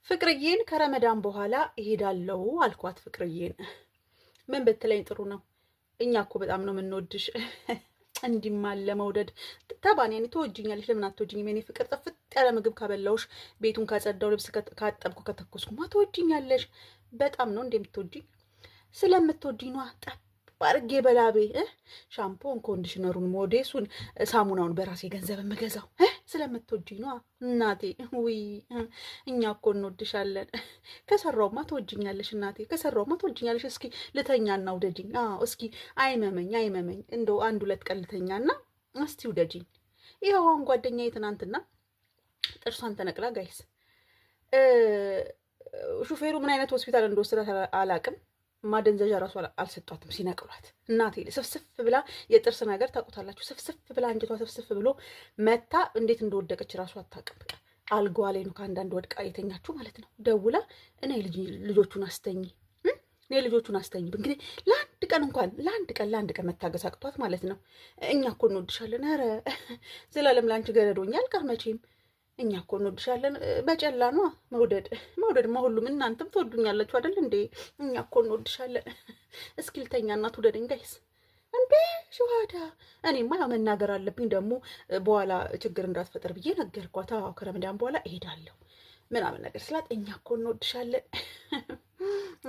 ፍቅርዬን ከረመዳን በኋላ እሄዳለሁ አልኳት። ፍቅርዬን ምን ብትለኝ ጥሩ ነው? እኛ እኮ በጣም ነው የምንወድሽ። እንዲማል ለመውደድ ተባኔ ትወጂኛለሽ። ለምን አትወጂኝም? የኔ ፍቅር ጥፍጥ ያለ ምግብ ካበላውሽ፣ ቤቱን ካጸዳው፣ ልብስ ካጠብኩ፣ ከተኮስኩማ ትወጂኛለሽ። በጣም ነው እንደምትወጂኝ። ስለምትወጂኝ ነዋ። ባርጌ በላቤ ሻምፖን፣ ኮንዲሽነሩን፣ ሞዴሱን፣ ሳሙናውን በራሴ ገንዘብ የምገዛው ስለምትወጂኝ ነዋ እናቴ። ውይ እኛ እኮ እንወድሻለን። ከሰራውማ ትወጂኛለሽ እናቴ፣ ከሰራውማ ትወጂኛለሽ። እስኪ ልተኛና ውደጂኝ። እስኪ አይመመኝ እንደው አንድ ሁለት ቀን ልተኛና እስቲ ውደጂኝ። ይኸው አሁን ጓደኛዬ ትናንትና ጥርሷን ተነቅላ ጋይስ፣ ሹፌሩ ምን አይነት ሆስፒታል እንደወሰዳት አላቅም። ማደንዘዣ ራሱ አልሰጧትም ሲነቅሏት። እናቴ ስፍስፍ ብላ የጥርስ ነገር ታውቁታላችሁ። ስፍስፍ ብላ አንጀቷ ስፍስፍ ብሎ መታ እንዴት እንደወደቀች ራሱ አታውቅም። በቃ አልጋዋ ላይ ነው ከአንዳንድ ወድቃ የተኛችሁ ማለት ነው። ደውላ እኔ ልጆቹን አስተኝ እንግዲህ ለአንድ ቀን መታገስ አቅቷት ማለት ነው። እኛ እኮ እንወድሻለን። ኧረ ዘላለም ለአንቺ ገረዶኛ አልቀር መቼም። እኛ እኮ እንወድሻለን። በጨላ ነው መውደድማ ሁሉም እናንተም ትወዱኛላችሁ አይደል እንዴ? እኛ እኮ እንወድሻለን። እስኪ ልተኛ እናት ውደደኝ ጋይስ። እንዴ ሸዋዳ፣ እኔማ ያው መናገር አለብኝ ደግሞ በኋላ ችግር እንዳትፈጠር ብዬ ነገርኳት። ከረመዳን በኋላ እሄዳለሁ ምናምን ነገር ስላት እኛ እኮ እንወድሻለን።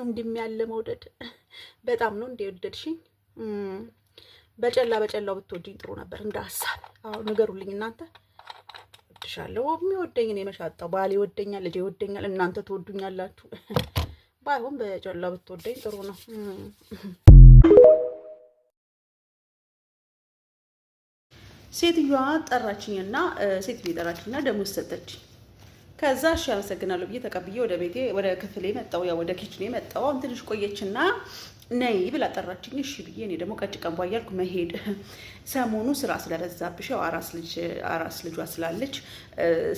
እንዲም ያለ መውደድ በጣም ነው እንደ ወደድሽኝ። በጨላው ብትወጂኝ ጥሩ ነበር እንደ ሀሳብ። ንገሩልኝ እናንተ። እወድሻለሁ። የሚወደኝ እኔ መሻጣው ባል ይወደኛል፣ ልጅ ይወደኛል፣ እናንተ ትወዱኛላችሁ። ባይሆን በጨላ ብትወደኝ ጥሩ ነው። ሴትዮዋ ጠራችኝና ደሞዝ ሰጠችኝ። ከዛ እሺ አመሰግናለሁ ብዬ ተቀብዬ ወደ ቤቴ ወደ ክፍሌ መጣሁ። ያው ወደ ኪችኔ መጣሁ። አሁን ትንሽ ቆየችና ነይ ብላ ጠራችኝ። እሺ ብዬ እኔ ደግሞ ቀጭ ቀንቧ እያልኩ መሄድ። ሰሞኑ ስራ ስለበዛብሽ፣ ያው አራስ ልጇ ስላለች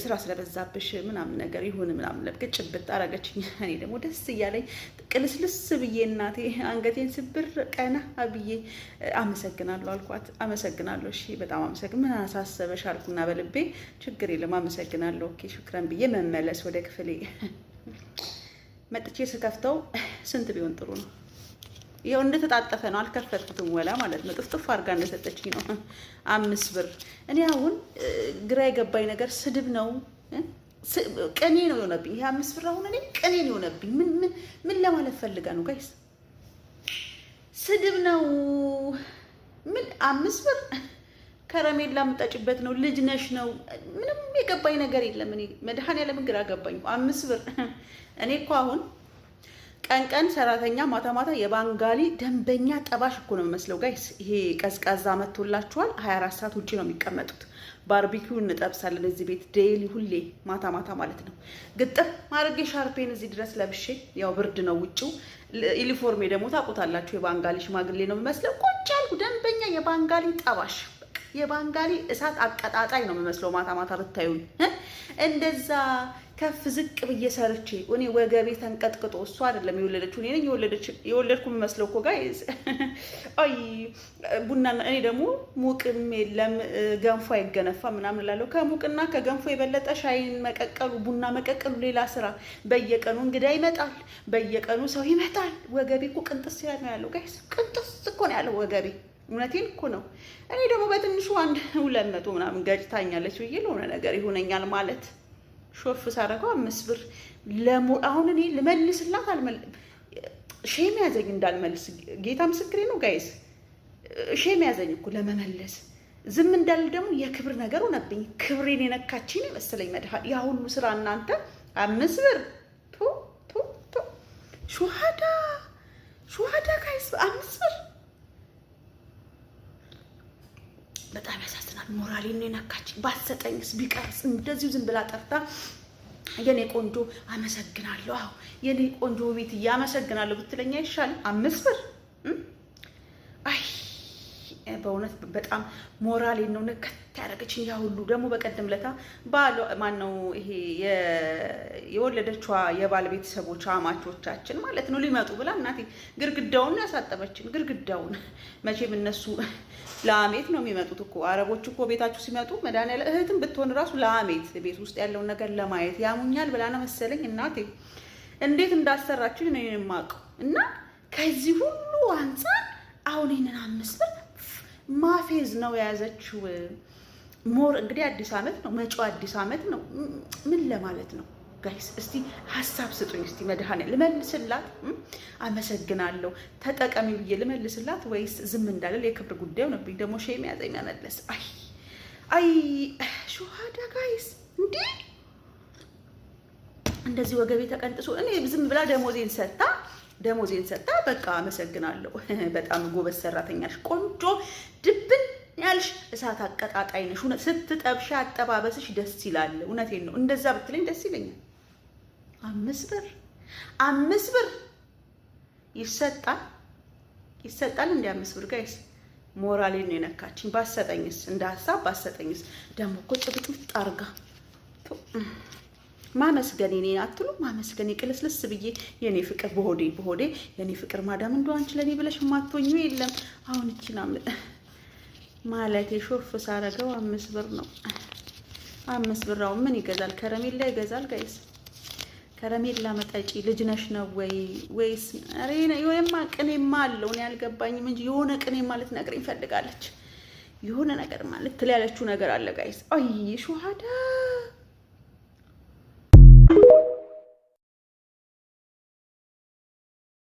ስራ ስለበዛብሽ ምናምን ነገር ይሁን ምናምን ለብቅ ጭብጥ አረገችኝ። እኔ ደግሞ ደስ እያለኝ ቅልስልስ ብዬ እናቴ አንገቴን ስብር ቀና ብዬ አመሰግናለሁ አልኳት። አመሰግናለሁ፣ እሺ በጣም ምን አሳሰበሽ አልኩና በልቤ ችግር የለም አመሰግናለሁ፣ ኦኬ ሹክራን ብዬ መመለስ ወደ ክፍሌ። መጥቼ ስከፍተው ስንት ቢሆን ጥሩ ነው? ይሄው እንደተጣጠፈ ነው። አልከፈትኩትም ወላ ማለት ነው። ጥፍጥፍ አድርጋ እንደሰጠችኝ ነው 5 ብር። እኔ አሁን ግራ የገባኝ ነገር ስድብ ነው ቅኔ ነው የሆነብኝ። ይሄ 5 ብር አሁን እኔ ቅኔ ነው የሆነብኝ። ምን ለማለት ፈልጋ ነው ጋይስ? ስድብ ነው። ምን 5 ብር ከረሜላ የምጠጭበት ነው? ልጅ ነሽ ነው? ምንም የገባኝ ነገር የለም። እኔ መድኃኒዓለም ግራ ገባኝ። 5 ብር እኔ እኮ አሁን ቀን ሰራተኛ ማታ የባንጋሊ ደንበኛ ጠባሽ እኮ ነው የሚመስለው ጋይስ። ይሄ ቀዝቃዛ መጥቶላችኋል። 24 ሰዓት ውጪ ነው የሚቀመጡት። ባርቢኪው እንጠብሳለን እዚህ ቤት ዴይሊ፣ ሁሌ ማታ ማለት ነው። ግጥም ማድረጌ ሻርፔን እዚህ ድረስ ለብሼ፣ ያው ብርድ ነው ውጪው። ዩኒፎርሜ ደግሞ ታውቁታላችሁ፣ የባንጋሊ ሽማግሌ ነው የሚመስለው። ቁጭ ያልኩ ደንበኛ የባንጋሊ ጠባሽ፣ የባንጋሊ እሳት አቀጣጣይ ነው የሚመስለው። ማታ ብታዩኝ እንደዛ ከፍ ዝቅ ብዬ ሰርቼ እኔ ወገቤ ተንቀጥቅጦ፣ እሱ አይደለም የወለደችው እኔ ነኝ የወለድኩ የምመስለው እኮ ጋይዝ። አይ ቡና እኔ ደግሞ ሙቅም የለም ገንፎ አይገነፋ ምናምን እላለሁ። ከሙቅና ከገንፎ የበለጠ ሻይን መቀቀሉ፣ ቡና መቀቀሉ ሌላ ስራ። በየቀኑ እንግዳ ይመጣል፣ በየቀኑ ሰው ይመጣል። ወገቤ እኮ ቅንጥስ ነው ያለው ጋይዝ። ቅንጥስ እኮ ነው ያለው ወገቤ። እውነቴን እኮ ነው። እኔ ደግሞ በትንሹ 200 ምናምን ገጭታኛለች ብዬ ለሆነ ነገር ይሆነኛል ማለት ሾፍ ሳረገው 5 ብር አሁን እኔ ልመልስላት ሼም ያዘኝ እንዳልመልስ። ጌታ ምስክሬ ነው ጋይስ። ሼም ያዘኝ እኮ ለመመለስ። ዝም እንዳል ደግሞ የክብር ነገር ሆነብኝ። ክብሬን የነካችኝ መሰለኝ መድኃኒት። ያ ሁሉ ስራ እናንተ 5 ብር ሹሃዳ ጋይስ 5 ብር በጣም ያሳዝናል። ሞራሌን የነካችኝ። ባሰጠኝስ ቢቀርስ እንደዚሁ ዝም ብላ ጠርታ የኔ ቆንጆ አመሰግናለሁ፣ አዎ የኔ ቆንጆ ቤት እያመሰግናለሁ ብትለኛ ይሻል 5 ብር። አይ በእውነት በጣም ሞራሌን ነው ነከት ያደረገችኝ። ያ ሁሉ ደግሞ በቀደም ለታ ባል ማነው ይሄ የወለደችዋ የባል ቤተሰቦች አማቾቻችን ማለት ነው ሊመጡ ብላ እናቴ ግርግዳውን ያሳጠበችን። ግርግዳውን መቼም እነሱ ለአሜት ነው የሚመጡት እኮ አረቦች እኮ ቤታችሁ ሲመጡ መድኃኒዓለም እህትም ብትሆን ራሱ ለአሜት ቤት ውስጥ ያለውን ነገር ለማየት ያሙኛል ብላ ነው መሰለኝ እናቴ እንዴት እንዳሰራችሁ ነው የማውቀው። እና ከዚህ ሁሉ አንፃር አሁን ይሄንን 5 ብር ማፌዝ ነው የያዘችው። ሞር እንግዲህ አዲስ ዓመት ነው መጪው አዲስ ዓመት ነው። ምን ለማለት ነው ጋይስ? እስቲ ሀሳብ ስጡኝ። እስቲ መድኃኒዓለም ልመልስላት፣ አመሰግናለሁ ተጠቀሚ ብዬ ልመልስላት ወይስ ዝም እንዳለል የክብር ጉዳዩ ነብኝ። ደግሞ ሼም ያዘኝ መመለስ። አይ ሹሃዳ ጋይስ እንዴ እንደዚህ ወገቤ ተቀንጥሶ እኔ ዝም ብላ ደሞዜን ሰጣ በቃ አመሰግናለሁ። በጣም ጎበዝ ሰራተኛሽ፣ ቆንጆ ድብን ያልሽ እሳት አቀጣጣይ ነሽ። ስትጠብሽ አጠባበስሽ ደስ ይላል። እውነቴን ነው። እንደዛ ብትለኝ ደስ ይለኛል። 5 ብር ይሰጣል እንደ 5 ብር ጋይስ። ሞራሌን ነው የነካችኝ። ባሰጠኝስ እንደ ሀሳብ ባሰጠኝስ ደግሞ እኮ ጭብጥብጥ አርጋ ማመስገን እኔ አትሉ ማመስገን ቅልስልስ ብዬ የኔ ፍቅር በሆዴ የኔ ፍቅር ማዳም እንደው አንቺ ለኔ ብለሽ ማትወኙ የለም። አሁን እቺና ማለት የሾፍ ሳረገው 5 ብር ነው። 5 ብር አሁን ምን ይገዛል? ከረሜላ ይገዛል ጋይስ። ከረሜላ መጠጪ ልጅ ነሽ ነው ወይስ አሬና የሆነማ ቅኔማ አለው እኔ አልገባኝም እንጂ የሆነ ቅኔ ማለት ነግረኝ ፈልጋለች። የሆነ ነገር ማለት ትላለችው ነገር አለ ጋይስ። አይ ሹሃዳ